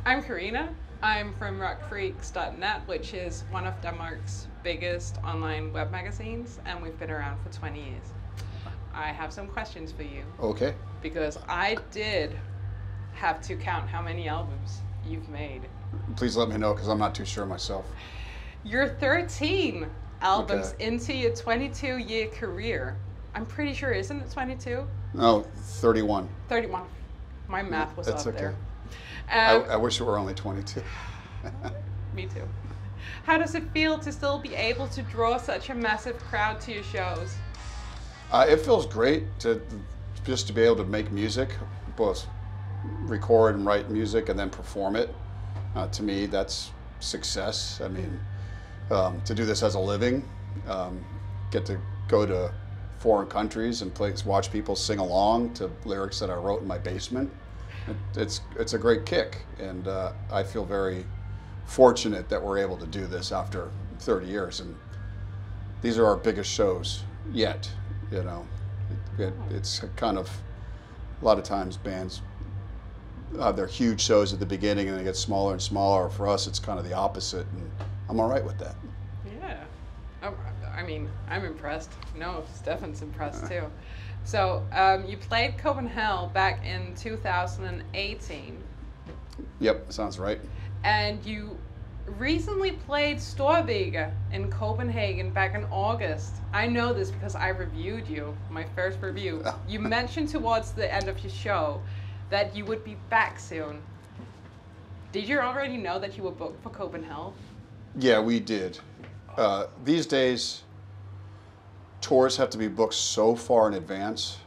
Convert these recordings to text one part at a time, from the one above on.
I'm Karina. I'm from rockfreaks.net, which is one of Denmark's biggest online web magazines, and we've been around for 20 years. I have some questions for you. Okay. Because I did have to count how many albums you've made. Please let me know, because I'm not too sure myself. You're 13 albums Okay. into your 22-year career. I'm pretty sure, isn't it 22? No, 31. 31. My math was That's up okay. there. I wish it were only 22. Me too. How does it feel to still be able to draw such a massive crowd to your shows? It feels great to just to be able to make music, both record and write music and then perform it. To me, that's success. I mean, to do this as a living, get to go to foreign countries and watch people sing along to lyrics that I wrote in my basement. It's a great kick, and I feel very fortunate that we're able to do this after 30 years. And these are our biggest shows yet. You know, it's kind of, a lot of times bands have their huge shows at the beginning and they get smaller and smaller. For us, it's kind of the opposite, and I'm all right with that. Yeah. I mean, I'm impressed. No, Stefan's impressed too. So you played Copenhell back in 2018. Yep, sounds right. And you recently played Storvega in Copenhagen back in August. I know this because I reviewed you, my first review. You mentioned towards the end of your show that you would be back soon. Did you already know that you were booked for Copenhell? Yeah, we did. These days, tours have to be booked so far in advance.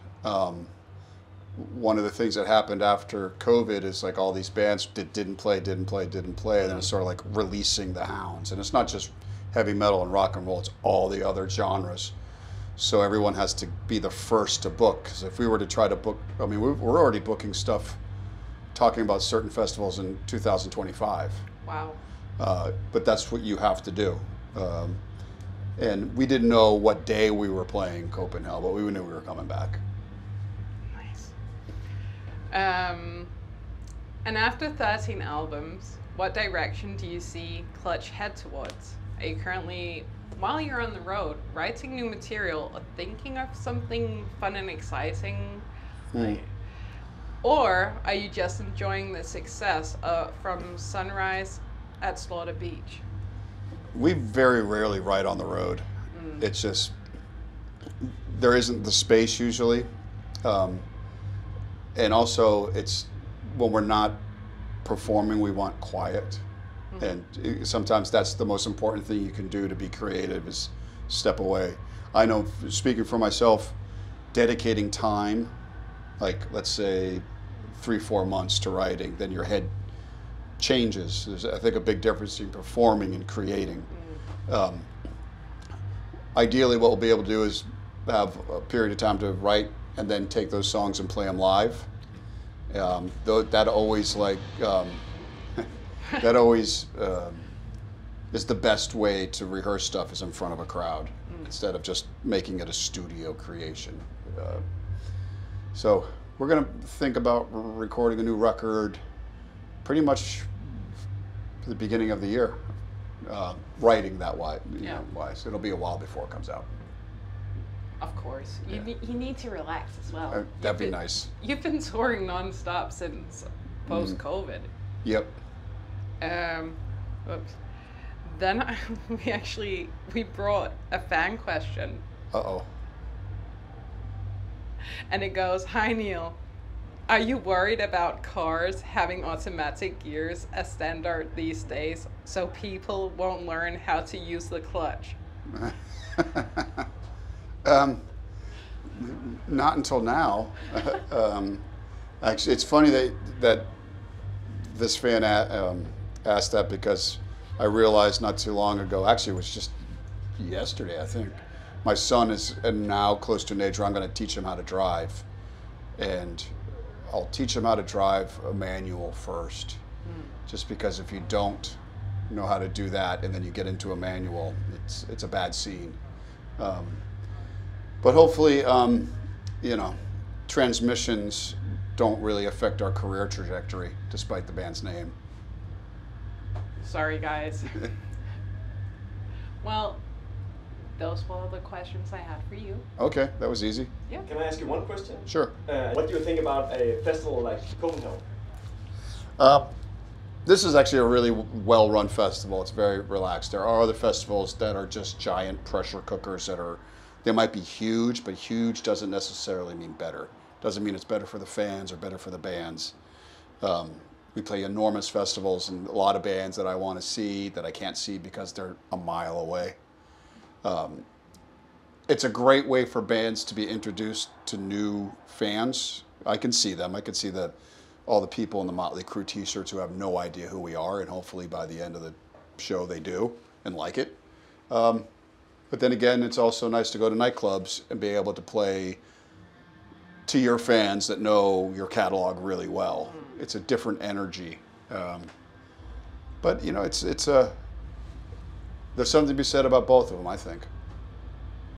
One of the things that happened after COVID is like all these bands didn't play, and then it's sort of like releasing the hounds. And it's not just heavy metal and rock and roll, it's all the other genres. So everyone has to be the first to book. Because if we were to try to book, I mean, we're already booking stuff, talking about certain festivals in 2025. Wow. But that's what you have to do. And we didn't know what day we were playing Copenhell, but we knew we were coming back. And after 13 albums, what direction do you see Clutch head towards? Are you currently, while you're on the road, writing new material or thinking of something fun and exciting? Or are you just enjoying the success from Sunrise at Slaughter Beach? We very rarely write on the road. It's just, there isn't the space usually. And also, it's when we're not performing, we want quiet. And sometimes that's the most important thing you can do to be creative, is step away. I know, speaking for myself, dedicating time, like let's say 3-4 months to writing, then your head changes. There's, I think, a big difference between performing and creating. Ideally, what we'll be able to do is have a period of time to write and then take those songs and play them live. Though that always that always is the best way to rehearse stuff, is in front of a crowd instead of just making it a studio creation. So we're gonna think about recording a new record pretty much for the beginning of the year. Writing that wise. It'll be a while before it comes out. Of course. You need to relax as well. That'd be nice. You've been touring non-stop since post-COVID. Yep. Oops. Then we brought a fan question. Uh-oh. And it goes, "Hi Neil, are you worried about cars having automatic gears as standard these days, so people won't learn how to use the clutch?" Not until now. Actually, it's funny that this fan asked that, because I realized not too long ago, actually it was just yesterday, I think, my son is now close to an age where I'm going to teach him how to drive. And I'll teach him how to drive a manual first, just because if you don't know how to do that and then you get into a manual, it's a bad scene. But hopefully, you know, transmissions don't really affect our career trajectory, despite the band's name. Sorry, guys. Well, those were all the questions I had for you. Okay, that was easy. Yeah. Can I ask you one question? Sure. What do you think about a festival like Copenhell? This is actually a really well-run festival. It's very relaxed. There are other festivals that are just giant pressure cookers they might be huge, but huge doesn't necessarily mean better. Doesn't mean it's better for the fans or better for the bands. We play enormous festivals and a lot of bands that I want to see that I can't see because they're a mile away. It's a great way for bands to be introduced to new fans. I can see them. I can see all the people in the Motley Crue t-shirts who have no idea who we are, and hopefully by the end of the show they do and like it. But then again, it's also nice to go to nightclubs and be able to play to your fans that know your catalog really well. It's a different energy. But you know, there's something to be said about both of them, I think.